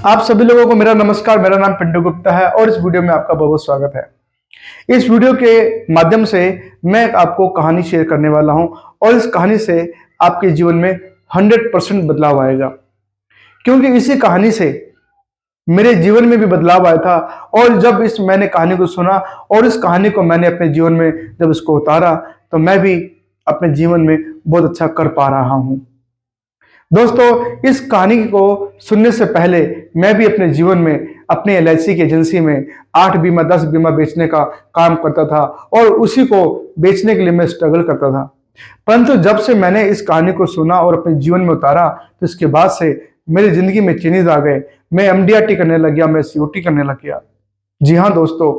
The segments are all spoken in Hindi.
आप सभी लोगों को मेरा नमस्कार। मेरा नाम पिंटू गुप्ता है और इस वीडियो में आपका बहुत बहुत स्वागत है। इस वीडियो के माध्यम से मैं आपको कहानी शेयर करने वाला हूं और इस कहानी से आपके जीवन में 100% बदलाव आएगा, क्योंकि इसी कहानी से मेरे जीवन में भी बदलाव आया था। और जब मैंने कहानी को सुना और इस कहानी को मैंने अपने जीवन में जब इसको उतारा तो मैं भी अपने जीवन में बहुत अच्छा कर पा रहा हूं। दोस्तों, इस कहानी को सुनने से पहले मैं भी अपने जीवन में अपने एलआईसी की एजेंसी में 8 बीमा 10 बीमा बेचने का काम करता था और उसी को बेचने के लिए मैं स्ट्रगल करता था। परंतु जब से मैंने इस कहानी को सुना और अपने जीवन में उतारा तो इसके बाद से मेरी जिंदगी में चेंजेस आ गए। मैं एमडीआरटी करने लग गया, मैं सीओटी करने लग गया। जी हाँ दोस्तों,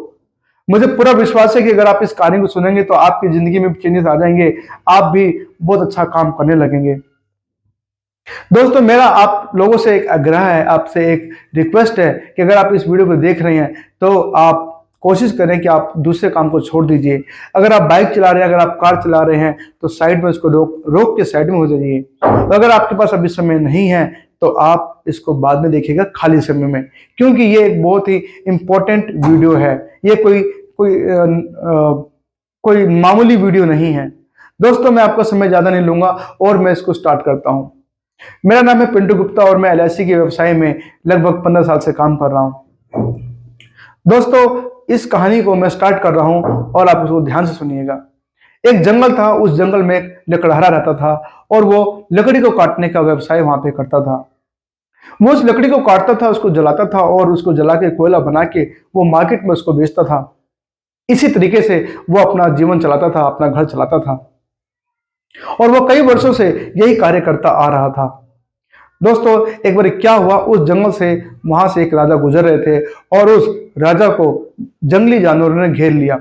मुझे पूरा विश्वास है कि अगर आप इस कहानी को सुनेंगे तो आपकी जिंदगी में चेंजेस आ जाएंगे, आप भी बहुत अच्छा काम करने लगेंगे। दोस्तों, मेरा आप लोगों से एक आग्रह है, आपसे एक रिक्वेस्ट है कि अगर आप इस वीडियो को देख रहे हैं तो आप कोशिश करें कि आप दूसरे काम को छोड़ दीजिए। अगर आप बाइक चला रहे हैं, अगर आप कार चला रहे हैं तो साइड में इसको रोक रोक के साइड में हो जाइए। तो अगर आपके पास अभी समय नहीं है तो आप इसको बाद में देखिएगा खाली समय में, क्योंकि ये एक बहुत ही इंपॉर्टेंट वीडियो है। ये कोई कोई कोई मामूली वीडियो नहीं है। दोस्तों, मैं आपका समय ज्यादा नहीं लूंगा और मैं इसको स्टार्ट करता हूं। मेरा नाम है पिंटू गुप्ता और मैं एलआईसी के व्यवसाय में लगभग 15 साल से काम कर रहा हूं। दोस्तों, इस कहानी को मैं स्टार्ट कर रहा हूं और आप उसको ध्यान से सुनिएगा। एक जंगल था, उस जंगल में एक लकड़हारा रहता था और वो लकड़ी को काटने का व्यवसाय वहां पे करता था। वो उस लकड़ी को काटता था, उसको जलाता था और उसको जला के कोयला बना के वो मार्केट में उसको बेचता था। इसी तरीके से वो अपना जीवन चलाता था, अपना घर चलाता था और वो कई वर्षों से यही कार्य करता आ रहा था। दोस्तों, एक बार क्या हुआ, उस जंगल से वहां से एक राजा गुजर रहे थे और उस राजा को जंगली जानवरों ने घेर लिया।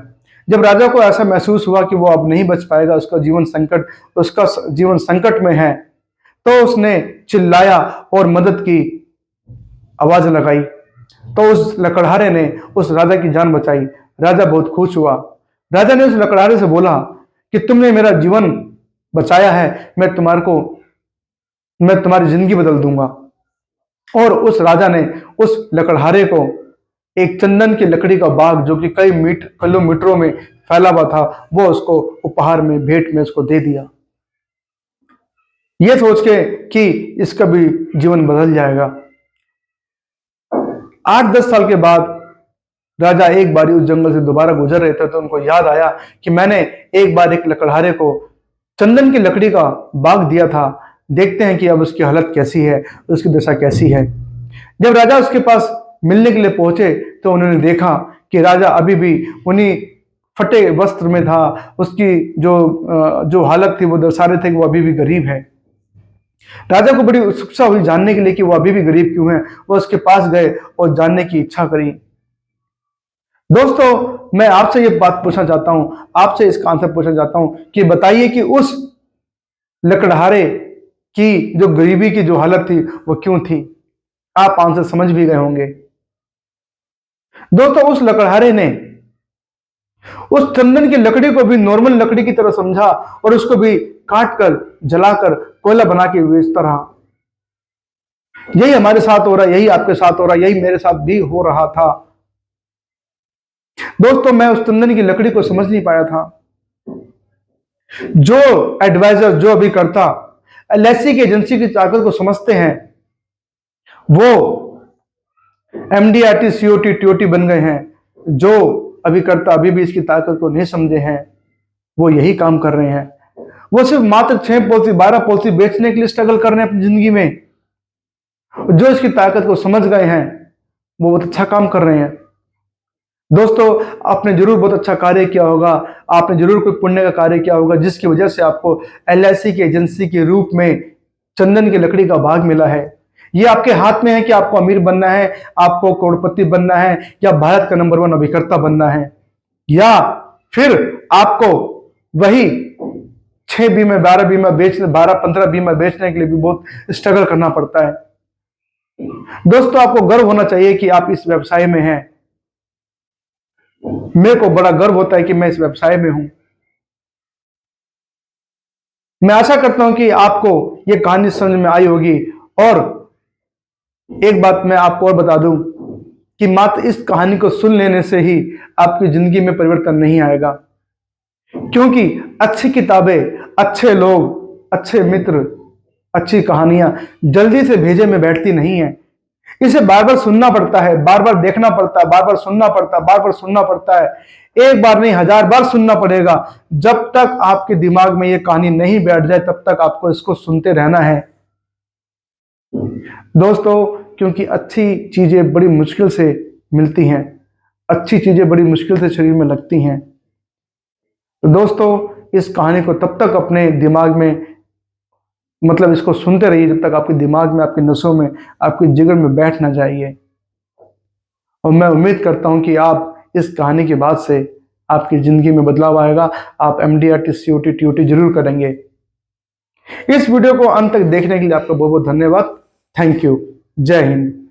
जब राजा को ऐसा महसूस हुआ कि वो अब नहीं बच पाएगा, उसका जीवन संकट में है, तो उसने चिल्लाया और मदद की आवाज लगाई। तो उस लकड़हारे ने उस राजा की जान बचाई। राजा बहुत खुश हुआ। राजा ने उस लकड़हारे से बोला कि तुमने मेरा जीवन बचाया है, मैं तुम्हारी जिंदगी बदल दूंगा। और उस राजा ने उस लकड़हारे को एक चंदन की लकड़ी का बाग, जो कि कई किलोमीटरों में फैला हुआ था, वो उसको उपहार में, भेंट में उसको दे दिया, ये सोच के कि इसका भी जीवन बदल जाएगा। 8-10 साल के बाद राजा एक बार उस जंगल से दोबारा गुजर रहे थे तो उनको याद आया कि मैंने एक बार एक लकड़हारे को चंदन की लकड़ी का बाग दिया था, देखते हैं कि अब उसकी हालत कैसी है, उसकी दशा कैसी है। जब राजा उसके पास मिलने के लिए पहुंचे तो उन्होंने देखा कि राजा अभी भी उन्हीं फटे वस्त्र में था। उसकी जो हालत थी वो दर्शा रहे थे कि वो अभी भी गरीब है। राजा को बड़ी उत्सुकता हुई जानने के लिए कि वो अभी भी गरीब क्यों है। वो उसके पास गए और जानने की इच्छा करी। दोस्तों, मैं आपसे ये बात पूछना चाहता हूं, आपसे इसका आंसर पूछना चाहता हूं कि बताइए कि उस लकड़हारे की जो गरीबी की जो हालत थी वो क्यों थी। आप आंसर समझ भी गए होंगे। दोस्तों, उस लकड़हारे ने उस चंदन की लकड़ी को भी नॉर्मल लकड़ी की तरह समझा और उसको भी काट कर, जलाकर कोयला बना के बेचता रहा। यही हमारे साथ हो रहा है, यही आपके साथ हो रहा है, यही मेरे साथ भी हो रहा था। दोस्तों, मैं उस चंदन की लकड़ी को समझ नहीं पाया था। जो एडवाइजर, जो अभी करता एलआईसी की एजेंसी की ताकत को समझते हैं, वो एमडीआरटी, सीओटी, टीओटी बन गए हैं। जो अभी करता अभी भी इसकी ताकत को नहीं समझे हैं, वो यही काम कर रहे हैं। वो सिर्फ मात्र 6 पॉलिसी 12 पॉलिसी बेचने के लिए स्ट्रगल कर रहे हैं अपनी जिंदगी में। जो इसकी ताकत को समझ गए हैं वो बहुत अच्छा काम कर रहे हैं। दोस्तों, आपने जरूर बहुत अच्छा कार्य किया होगा, आपने जरूर कोई पुण्य का कार्य किया होगा जिसकी वजह से आपको एलआईसी की एजेंसी के रूप में चंदन की लकड़ी का भाग मिला है। ये आपके हाथ में है कि आपको अमीर बनना है, आपको करोड़पति बनना है, या भारत का नंबर 1 अभिकर्ता बनना है, या फिर आपको वही 6 बीमा 12 बीमा बेचने 12-15 बीमा बेचने के लिए भी बहुत स्ट्रगल करना पड़ता है। दोस्तों, आपको गर्व होना चाहिए कि आप इस व्यवसाय में हैं। मेरे को बड़ा गर्व होता है कि मैं इस व्यवसाय में हूं। मैं आशा करता हूं कि आपको यह कहानी समझ में आई होगी और एक बात मैं आपको और बता दूं कि मात्र इस कहानी को सुन लेने से ही आपकी जिंदगी में परिवर्तन नहीं आएगा, क्योंकि अच्छी किताबें, अच्छे लोग, अच्छे मित्र, अच्छी कहानियां जल्दी से भेजे में बैठती नहीं है। इसे बार बार सुनना पड़ता है, बार बार देखना पड़ता है, बार बार सुनना पड़ता है, बार बार सुनना पड़ता है। एक बार नहीं, 1000 बार सुनना पड़ेगा। जब तक आपके दिमाग में यह कहानी नहीं बैठ जाए तब तक आपको इसको सुनते रहना है दोस्तों, क्योंकि अच्छी चीजें बड़ी मुश्किल से मिलती हैं, अच्छी चीजें बड़ी मुश्किल से शरीर में लगती हैं। तो दोस्तों, इस कहानी को तब तक अपने दिमाग में, मतलब इसको सुनते रहिए जब तक आपके दिमाग में, आपके नसों में, आपके जिगर में बैठ ना जाइए। और मैं उम्मीद करता हूं कि आप इस कहानी के बाद से आपकी जिंदगी में बदलाव आएगा। आप MDRT COT TOT जरूर करेंगे। इस वीडियो को अंत तक देखने के लिए आपका बहुत बहुत धन्यवाद। Thank you. जय हिंद।